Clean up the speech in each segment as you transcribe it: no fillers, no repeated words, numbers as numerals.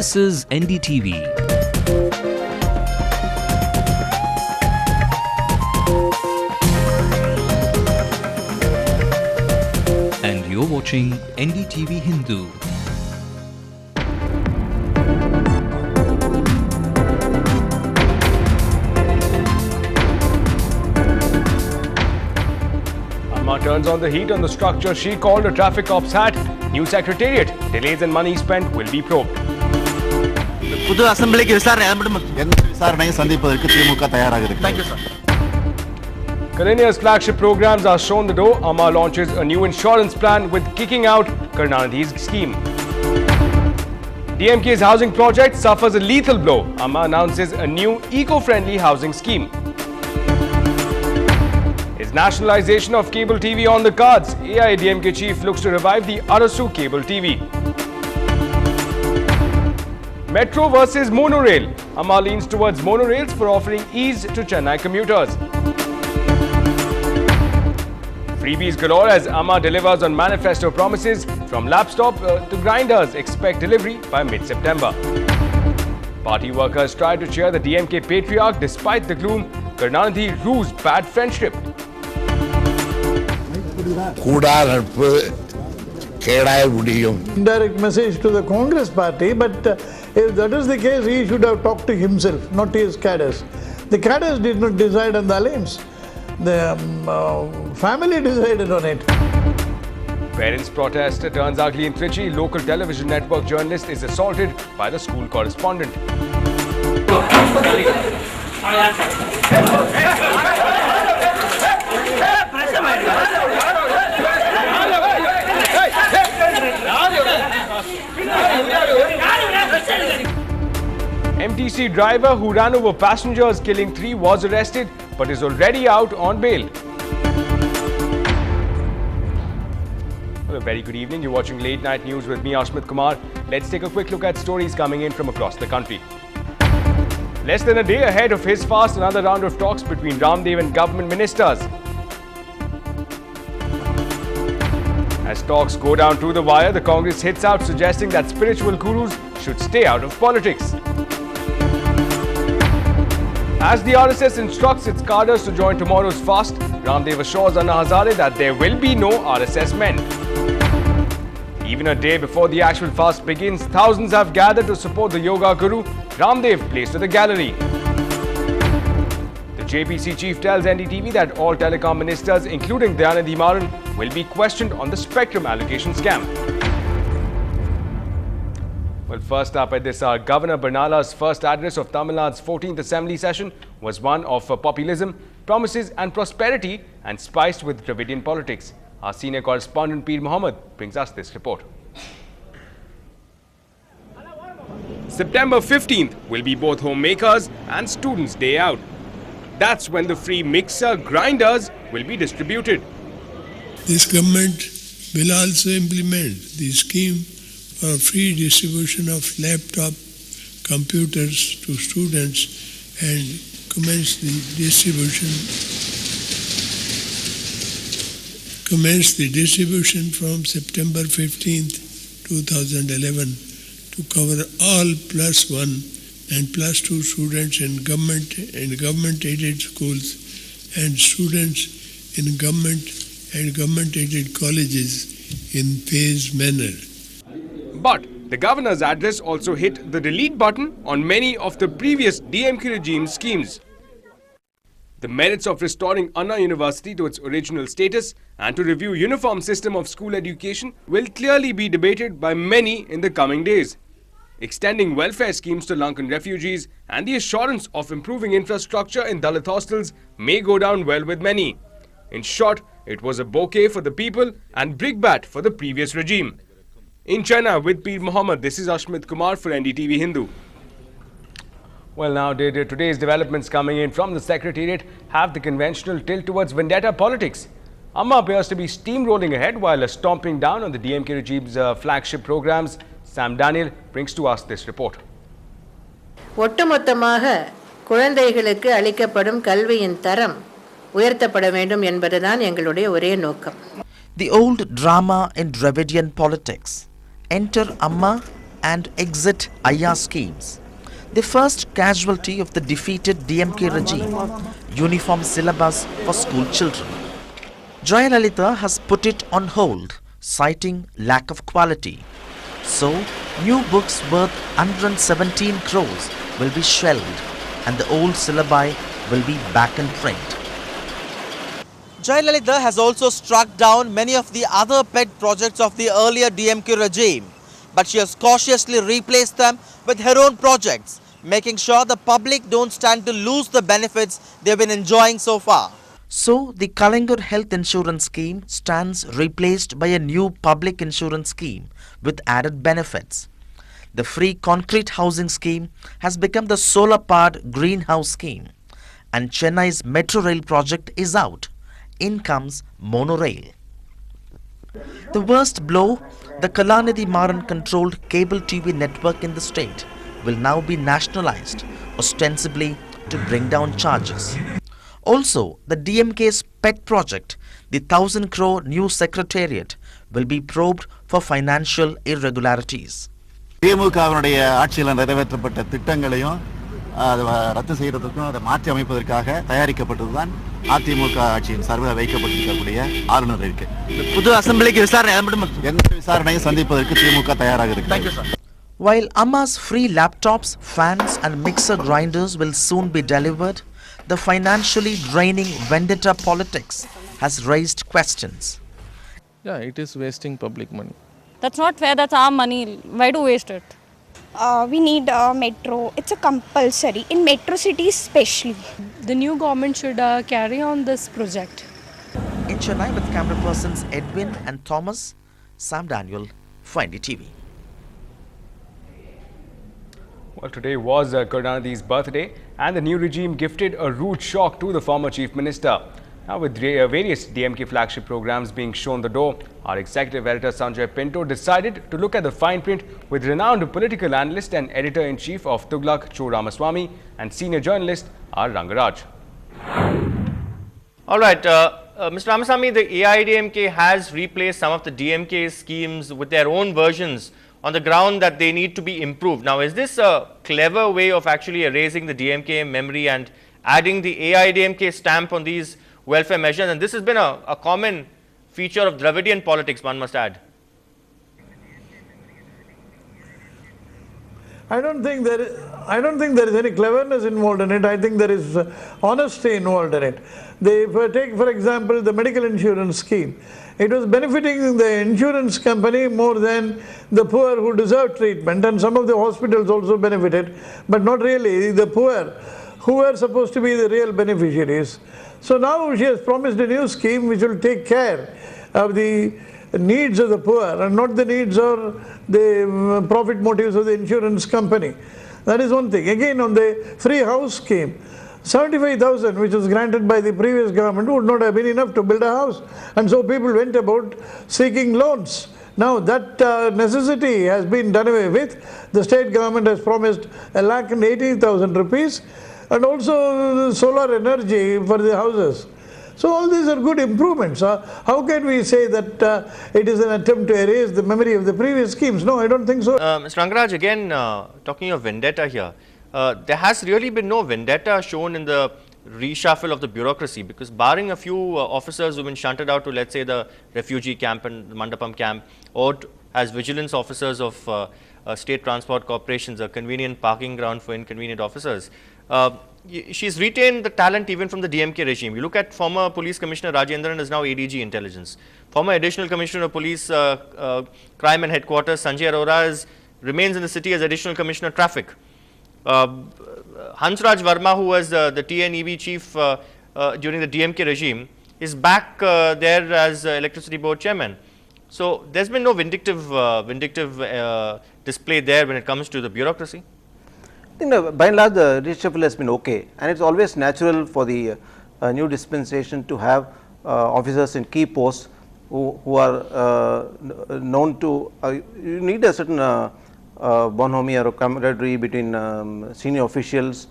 This is NDTV. And you're watching NDTV Hindu. Amma turns on the heat on the structure she called a traffic ops hat. New secretariat. Delays and money spent will be probed. புது அசெம்பிளிக்கு விசாரணை எந்த விசாரணையை சந்திப்பதற்கு திமுக தயாராக இருக்கு. Thank you sir. Karunya's flagship programs are shown the door. Amma launches a new insurance plan with kicking out Karunanidhi's scheme. DMK's housing project suffers a lethal blow. Amma announces a new eco-friendly housing scheme. Is nationalization of cable TV on the cards? AIADMK chief looks to revive the Arasu cable TV. Metro versus monorail. Amma leans towards monorails for offering ease to Chennai commuters. Freebies galore as Amma delivers on manifesto promises. From laptop to grinders, expect delivery by mid-September. Party workers try to cheer the DMK patriarch despite the gloom. Karunanidhi rues bad friendship. Indirect message to the Congress party, but if that is the case, he should have talked to himself, not to his cadres. The cadres did not decide on the alliance. The family decided on it. Parents' protest turns ugly in Trichy. Local television network journalist is assaulted by the school correspondent. MTC driver who ran over passengers killing 3 was arrested but is already out on bail. Well, a very good evening. You're watching Late Night News with me, Ashmit Kumar. Let's take a quick look at stories coming in from across the country. Less than a day ahead of his fast, another round of talks between Ramdev and government ministers. As talks go down to the wire, the Congress hits out suggesting that spiritual gurus should stay out of politics. As the RSS instructs its cadres to join tomorrow's fast, Ramdev assures Anna Hazare that there will be no RSS men. Even a day before the actual fast begins, thousands have gathered to support the yoga guru. Ramdev plays to the gallery. The JPC chief tells NDTV that all telecom ministers, including Dayanidhi Maran, will be questioned on the spectrum allocation scam. Well, first up at this hour, Governor Barnala's first address of Tamil Nadu's 14th Assembly session was one of populism, promises and prosperity and spiced with Dravidian politics. Our senior correspondent Peer Mohammed brings us this report. September 15th will be both homemakers and students' day out. That's when the free mixer grinders will be distributed. This government will also implement the scheme for free distribution of laptop computers to students and commence the distribution from September 15th, 2011 to cover all +1 and +2 students in government-aided schools and students in government and government-aided colleges in phased manner. But the governor's address also hit the delete button on many of the previous DMK regime schemes. The merits of restoring Anna University to its original status and to review uniform system of school education will clearly be debated by many in the coming days. Extending welfare schemes to Lankan refugees and the assurance of improving infrastructure in Dalit hostels may go down well with many. In short, it was a bouquet for the people and brickbat for the previous regime. In China, with Peer Mohammed, this is Ashmit Kumar for NDTV Hindu. Well, now today's developments coming in from the Secretariat have the conventional tilt towards vendetta politics. Amma appears to be steamrolling ahead while stomping down on the DMK regime's flagship programs. Sam Daniel brings to us this report. ஒட்டுமொத்தமாக குழந்தைகளுக்கு அளிக்கப்படும் கல்வியின் தரம் உயர்த்தப்பட வேண்டும் என்பதுதான் எங்களுடைய ஒரே நோக்கம். The old drama in Dravidian politics. Enter Amma and exit Ayya schemes. The first casualty of the defeated DMK regime, uniform syllabus for school children. Jayalalitha has put it on hold, citing lack of quality. So, new books worth 117 crores will be shelved and the old syllabi will be back in print. Jayalalitha has also struck down many of the other pet projects of the earlier DMK regime, but she has cautiously replaced them with her own projects, making sure the public don't stand to lose the benefits they've been enjoying so far. So, the Kalangur Health Insurance Scheme stands replaced by a new public insurance scheme with added benefits. The free concrete housing scheme has become the solar-powered greenhouse scheme, and Chennai's metro rail project is out. In comes monorail. The worst blow, the Kalanidhi Maran controlled cable TV network in the state will now be nationalized, ostensibly to bring down charges. Also, the DMK's pet project, the 1,000 crore new secretariat, will be probed for financial irregularities. திமுகவினுடைய ஆட்சியில் நிறைவேற்றப்பட்ட திட்டங்களையும் ரத்து செய்யறதுக்கும் அதை மாற்றி அமைப்பதற்காக தயாரிக்கப்பட்டதுதான் அதிமுக ஆட்சியின் சார்பில் வைக்கப்பட்டிருக்கக்கூடிய ஆளுநர் இருக்கு. புது அசெம்பிளிக்கு விசாரணை எந்த விசாரணையும் சந்திப்பதற்கு திமுக தயாராக இருக்கு. While Amma's free laptops, fans and mixer grinders will soon be delivered, the financially draining vendetta politics has raised questions. Yeah, it is wasting public money. That's not fair, that's our money. Why do waste it? We need a metro. It's a compulsory in metro cities especially. The new government should carry on this project. In Chennai with camera persons Edwin and Thomas, Sam Daniel, Findy TV. Well, today was Karunanidhi's birthday and the new regime gifted a rude shock to the former Chief Minister. Now, with various DMK flagship programs being shown the door, our executive editor Sanjay Pinto decided to look at the fine print with renowned political analyst and editor-in-chief of Tughlaq Cho Ramaswamy and senior journalist R. Rangaraj. All right, Mr. Ramaswamy, the AIADMK has replaced some of the DMK schemes with their own versions on the ground that they need to be improved. Now, is this a clever way of actually erasing the DMK memory and adding the AIADMK stamp on these welfare measures? And this has been a common feature of Dravidian politics, one must add. I don't think there is any cleverness involved in it. I think there is honesty involved in it. If I take, for example, the medical insurance scheme, it was benefiting the insurance company more than the poor who deserve treatment, and some of the hospitals also benefited, but not really the poor who were supposed to be the real beneficiaries. So now she has promised a new scheme which will take care of the needs of the poor and not the needs or the profit motives of the insurance company. That is one thing. Again, on the free house scheme, 75,000 which was granted by the previous government would not have been enough to build a house, and so people went about seeking loans. Now that necessity has been done away with. The state government has promised 1,80,000 rupees and also solar energy for the houses. So all these are good improvements. How can we say that it is an attempt to erase the memory of the previous schemes? No, I don't think so. Mr. Rangaraj, again, talking of vendetta here, there has really been no vendetta shown in the reshuffle of the bureaucracy, because barring a few officers who have been shunted out to, let's say, the refugee camp and the Mandapam camp, or as vigilance officers of state transport corporations, a convenient parking ground for inconvenient officers, she's retained the talent even from the DMK regime. You look at former Police Commissioner Rajendran is now ADG Intelligence. Former Additional Commissioner of Police Crime and Headquarters Sanjay Arora remains in the city as Additional Commissioner Traffic. Hansraj Verma, who was the TNEB chief during the DMK regime, is back there as Electricity Board Chairman. So there's been no vindictive display there when it comes to the bureaucracy. I think by and large the reshuffle has been okay, and it's always natural for the new dispensation to have officers in key posts who are known to, you need a certain bonhomie or camaraderie between senior officials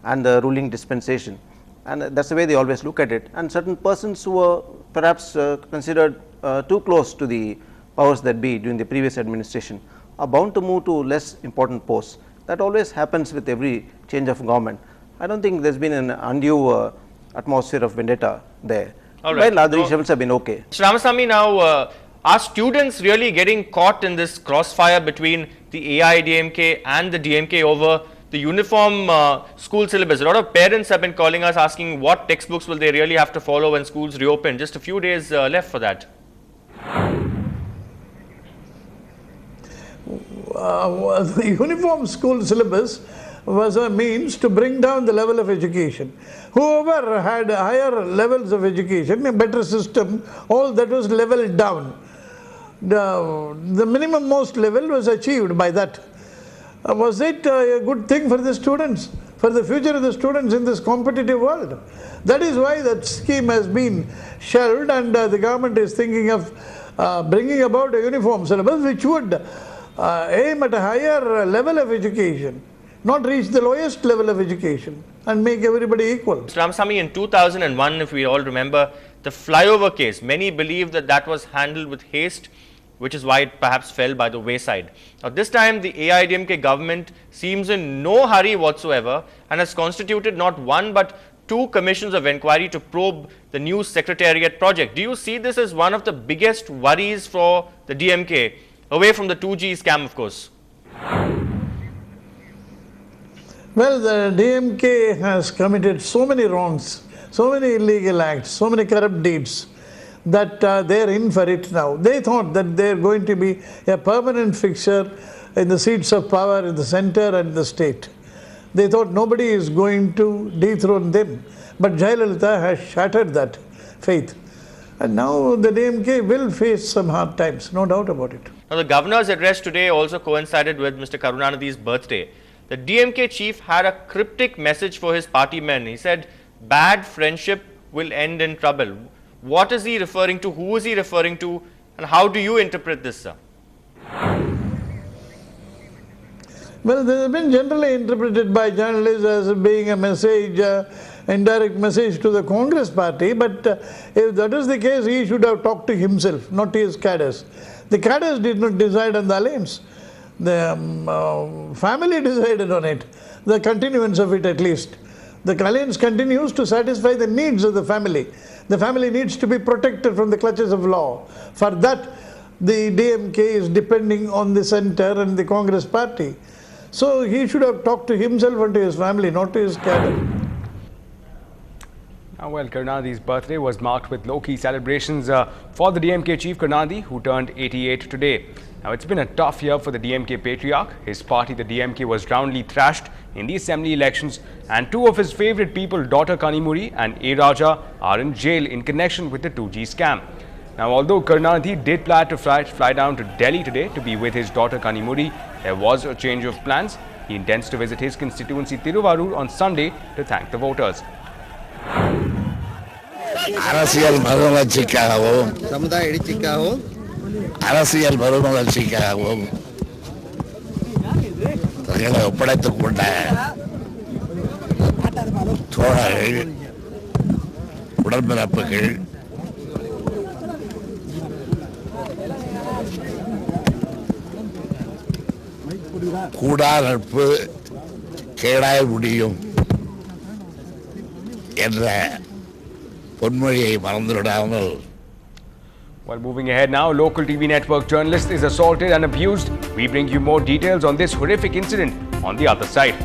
and the ruling dispensation, and that's the way they always look at it. And certain persons who were perhaps considered too close to the powers that be during the previous administration are bound to move to less important posts. That always happens with every change of government. I don't think there's been an undue atmosphere of vendetta there. All right. While other reshuffles have been okay. Mr. Ramasamy, now are students really getting caught in this crossfire between the AIADMK and the DMK over the uniform school syllabus? A lot of parents have been calling us asking what textbooks will they really have to follow when schools reopen. Just a few days left for that. The uniform school syllabus was a means to bring down the level of education. Whoever had higher levels of education, a better system, all that was leveled down. The minimum most level was achieved by that. Was it a good thing for the students, for the future of the students in this competitive world? That is why that scheme has been shelved, and the government is thinking of bringing about a uniform syllabus which would aim at a higher level of education, not reach the lowest level of education and make everybody equal. Mr. Ramasamy, in 2001, if we all remember, the flyover case, many believe that that was handled with haste, which is why it perhaps fell by the wayside. Now, this time the AIADMK government seems in no hurry whatsoever and has constituted not one but 2 commissions of inquiry to probe the new secretariat project. Do you see this as one of the biggest worries for the DMK, away from the 2G scam, of course? Well, the DMK has committed so many wrongs, so many illegal acts, so many corrupt deeds, that they are in for it now. They thought that they are going to be a permanent fixture in the seats of power in the center and the state. They thought nobody is going to dethrone them. But Jayalalitha has shattered that faith. And now the DMK will face some hard times, no doubt about it. Now, the governor's address today also coincided with Mr. Karunanidhi's birthday. The DMK chief had a cryptic message for his party men. He said, bad friendship will end in trouble. What is he referring to? Who is he referring to? And how do you interpret this, sir? Well, they have been generally interpreted by journalists as being a message, indirect message to the Congress party. But if that is the case, he should have talked to himself, not to his cadres. The cadres did not decide on the alliance. The family decided on it, the continuance of it at least. The alliance continues to satisfy the needs of the family. The family needs to be protected from the clutches of law. For that, the DMK is depending on the center and the Congress party. So he should have talked to himself and to his family, not to his cadre. Well, Karunanidhi's birthday was marked with low-key celebrations for the DMK chief Karunanidhi, who turned 88 today. Now, it's been a tough year for the DMK patriarch. His party, the DMK, was roundly thrashed in the assembly elections, and 2 of his favorite people, daughter Kanimuri and A. Raja, are in jail in connection with the 2G scam. Now, although Karunanidhi did plan to fly down to Delhi today to be with his daughter Kanimuri, there was a change of plans. He intends to visit his constituency Tiruvarur on Sunday to thank the voters. அரசியல் மறுமலர்ச்சிக்காகவும் சமுதாய எழுச்சிக்காகவும் அரசியல் மறுமலர்ச்சிக்காகவும் தங்களை ஒப்படைத்துக் கொண்ட தோழர்கள், உடன்பிறப்புகள், கூடா நட்பு கேடாய் முடியும் என்ற பொன்மொழியை மறந்துவிடாமல். Well, moving ahead now, local TV network journalist is assaulted and abused. We bring you more details on this horrific incident on the other side.